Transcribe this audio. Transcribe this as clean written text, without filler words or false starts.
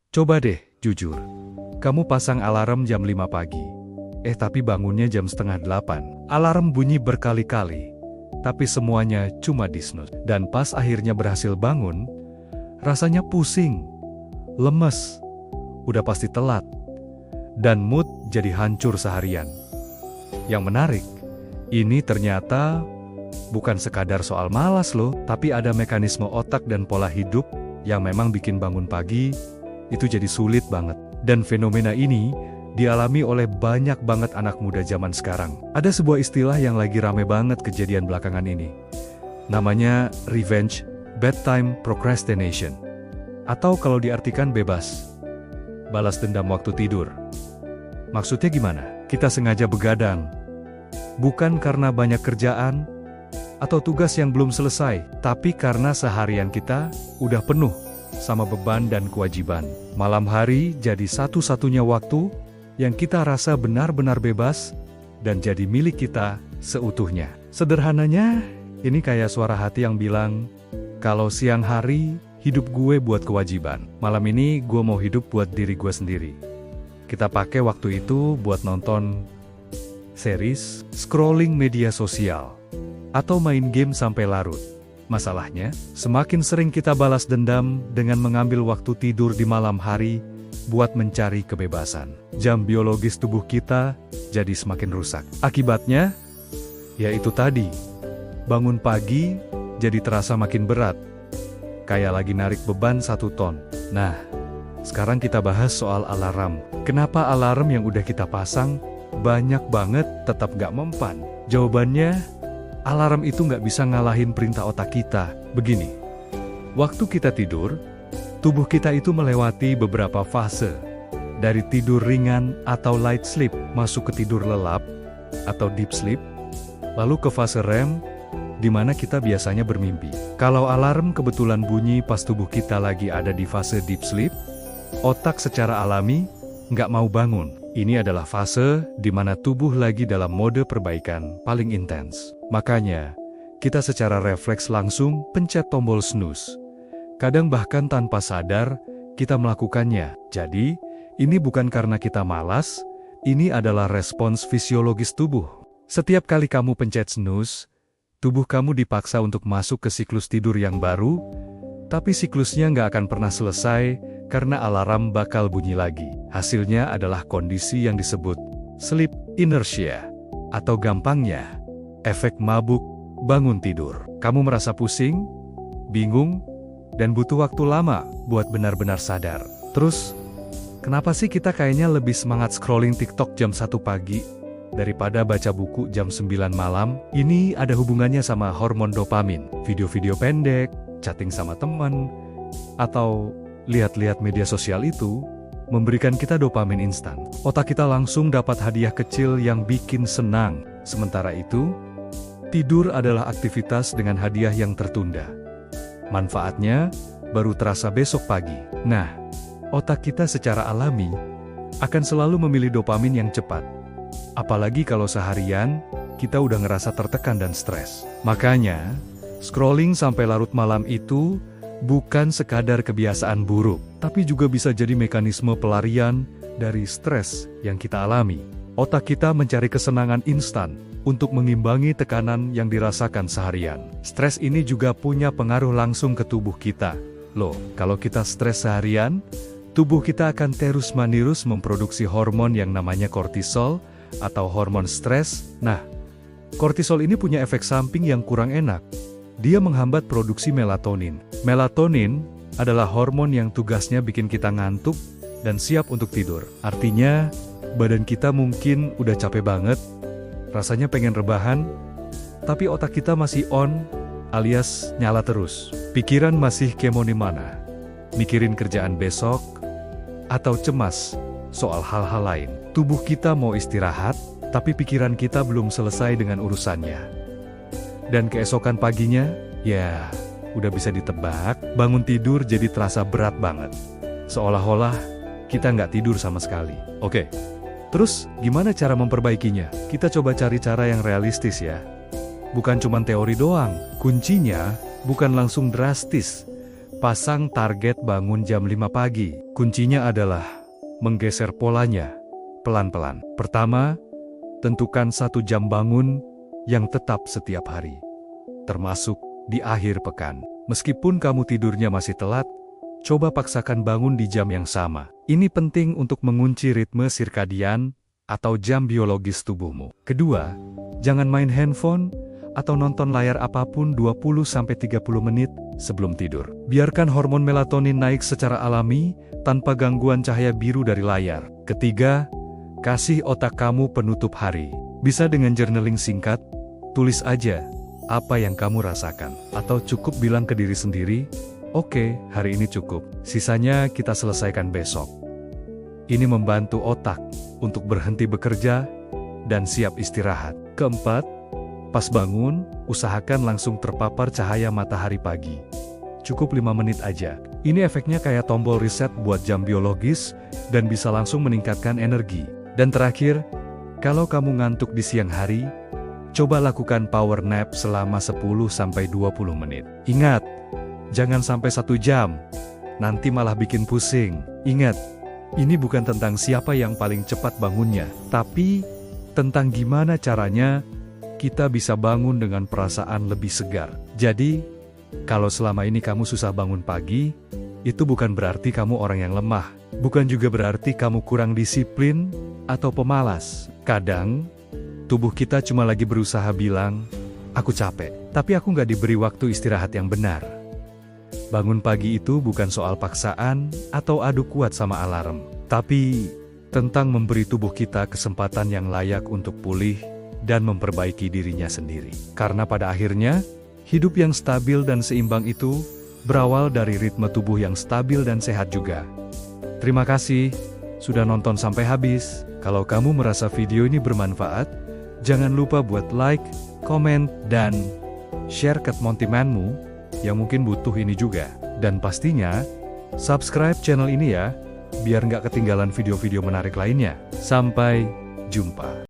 Coba deh, jujur. Kamu pasang alarm jam 5 pagi. Tapi bangunnya jam setengah 8. Alarm bunyi berkali-kali. Tapi semuanya cuma di snooze. Dan pas akhirnya berhasil bangun, rasanya pusing, lemes, udah pasti telat. Dan mood jadi hancur seharian. Yang menarik, ini ternyata bukan sekadar soal malas loh, tapi ada mekanisme otak dan pola hidup yang memang bikin bangun pagi itu jadi sulit banget. Dan fenomena ini dialami oleh banyak banget anak muda zaman sekarang. Ada sebuah istilah yang lagi rame banget kejadian belakangan ini. Namanya revenge bedtime procrastination. Atau kalau diartikan bebas, balas dendam waktu tidur. Maksudnya gimana? Kita sengaja begadang. Bukan karena banyak kerjaan atau tugas yang belum selesai, tapi karena seharian kita udah penuh sama beban dan kewajiban. Malam hari jadi satu-satunya waktu yang kita rasa benar-benar bebas dan jadi milik kita seutuhnya. Sederhananya, ini kayak suara hati yang bilang, kalau siang hari hidup gue buat kewajiban, malam ini gue mau hidup buat diri gue sendiri. Kita pakai waktu itu buat nonton series, scrolling media sosial, atau main game sampai larut. Masalahnya, semakin sering kita balas dendam dengan mengambil waktu tidur di malam hari buat mencari kebebasan. Jam biologis tubuh kita jadi semakin rusak. Akibatnya, ya itu tadi, bangun pagi jadi terasa makin berat. Kayak lagi narik beban 1 ton. Nah, sekarang kita bahas soal alarm. Kenapa alarm yang udah kita pasang banyak banget tetap gak mempan? Jawabannya, alarm itu nggak bisa ngalahin perintah otak kita. Begini, waktu kita tidur, tubuh kita itu melewati beberapa fase. Dari tidur ringan atau light sleep, masuk ke tidur lelap atau deep sleep, lalu ke fase REM, di mana kita biasanya bermimpi. Kalau alarm kebetulan bunyi pas tubuh kita lagi ada di fase deep sleep, otak secara alami nggak mau bangun. Ini adalah fase di mana tubuh lagi dalam mode perbaikan paling intens. Makanya, kita secara refleks langsung pencet tombol snooze. Kadang bahkan tanpa sadar, kita melakukannya. Jadi, ini bukan karena kita malas, ini adalah respons fisiologis tubuh. Setiap kali kamu pencet snooze, tubuh kamu dipaksa untuk masuk ke siklus tidur yang baru, tapi siklusnya nggak akan pernah selesai karena alarm bakal bunyi lagi. Hasilnya adalah kondisi yang disebut sleep inertia, atau gampangnya, efek mabuk bangun tidur. Kamu merasa pusing, bingung, dan butuh waktu lama buat benar-benar sadar. Terus, kenapa sih kita kayaknya lebih semangat scrolling TikTok jam 1 pagi daripada baca buku jam 9 malam? Ini ada hubungannya sama hormon dopamin. Video-video pendek, chatting sama teman, atau lihat-lihat media sosial itu memberikan kita dopamin instan. Otak kita langsung dapat hadiah kecil yang bikin senang. Sementara itu, tidur adalah aktivitas dengan hadiah yang tertunda. Manfaatnya baru terasa besok pagi. Nah, otak kita secara alami akan selalu memilih dopamin yang cepat. Apalagi kalau seharian kita udah ngerasa tertekan dan stres. Makanya, scrolling sampai larut malam itu bukan sekadar kebiasaan buruk, tapi juga bisa jadi mekanisme pelarian dari stres yang kita alami. Otak kita mencari kesenangan instan untuk mengimbangi tekanan yang dirasakan seharian. Stres ini juga punya pengaruh langsung ke tubuh kita. Loh, kalau kita stres seharian, tubuh kita akan terus-menerus memproduksi hormon yang namanya kortisol atau hormon stres. Nah, kortisol ini punya efek samping yang kurang enak. Dia menghambat produksi melatonin. Melatonin adalah hormon yang tugasnya bikin kita ngantuk dan siap untuk tidur. Artinya, badan kita mungkin udah capek banget, rasanya pengen rebahan, tapi otak kita masih on, alias nyala terus. Pikiran masih kemana-mana, mikirin kerjaan besok, atau cemas soal hal-hal lain. Tubuh kita mau istirahat, tapi pikiran kita belum selesai dengan urusannya. Dan keesokan paginya, ya, udah bisa ditebak, bangun tidur jadi terasa berat banget. Seolah-olah kita nggak tidur sama sekali. Oke, terus gimana cara memperbaikinya? Kita coba cari cara yang realistis ya. Bukan cuma teori doang. Kuncinya bukan langsung drastis, Pasang target bangun jam 5 pagi. Kuncinya adalah menggeser polanya pelan-pelan. Pertama, tentukan 1 jam bangun yang tetap setiap hari, termasuk di akhir pekan. Meskipun kamu tidurnya masih telat, coba paksakan bangun di jam yang sama. Ini penting untuk mengunci ritme sirkadian atau jam biologis tubuhmu. Kedua, jangan main handphone atau nonton layar apapun 20-30 menit sebelum tidur. Biarkan hormon melatonin naik secara alami tanpa gangguan cahaya biru dari layar. Ketiga, kasih otak kamu penutup hari. Bisa dengan journaling singkat, tulis aja apa yang kamu rasakan. Atau cukup bilang ke diri sendiri, "Oke, hari ini cukup. Sisanya kita selesaikan besok." Ini membantu otak untuk berhenti bekerja dan siap istirahat. Keempat, pas bangun, usahakan langsung terpapar cahaya matahari pagi. Cukup 5 menit aja. Ini efeknya kayak tombol reset buat jam biologis dan bisa langsung meningkatkan energi. Dan terakhir, kalau kamu ngantuk di siang hari, coba lakukan power nap selama 10-20 menit. Ingat, jangan sampai 1 jam, nanti malah bikin pusing. Ingat, ini bukan tentang siapa yang paling cepat bangunnya, tapi tentang gimana caranya kita bisa bangun dengan perasaan lebih segar. Jadi, kalau selama ini kamu susah bangun pagi, itu bukan berarti kamu orang yang lemah. Bukan juga berarti kamu kurang disiplin atau pemalas. Kadang, tubuh kita cuma lagi berusaha bilang, "Aku capek," tapi aku nggak diberi waktu istirahat yang benar. Bangun pagi itu bukan soal paksaan atau adu kuat sama alarm, tapi tentang memberi tubuh kita kesempatan yang layak untuk pulih dan memperbaiki dirinya sendiri. Karena pada akhirnya, hidup yang stabil dan seimbang itu berawal dari ritme tubuh yang stabil dan sehat juga. Terima kasih sudah nonton sampai habis. Kalau kamu merasa video ini bermanfaat, jangan lupa buat like, komen, dan share ke teman-temanmu yang mungkin butuh ini juga. Dan pastinya, subscribe channel ini ya, biar nggak ketinggalan video-video menarik lainnya. Sampai jumpa.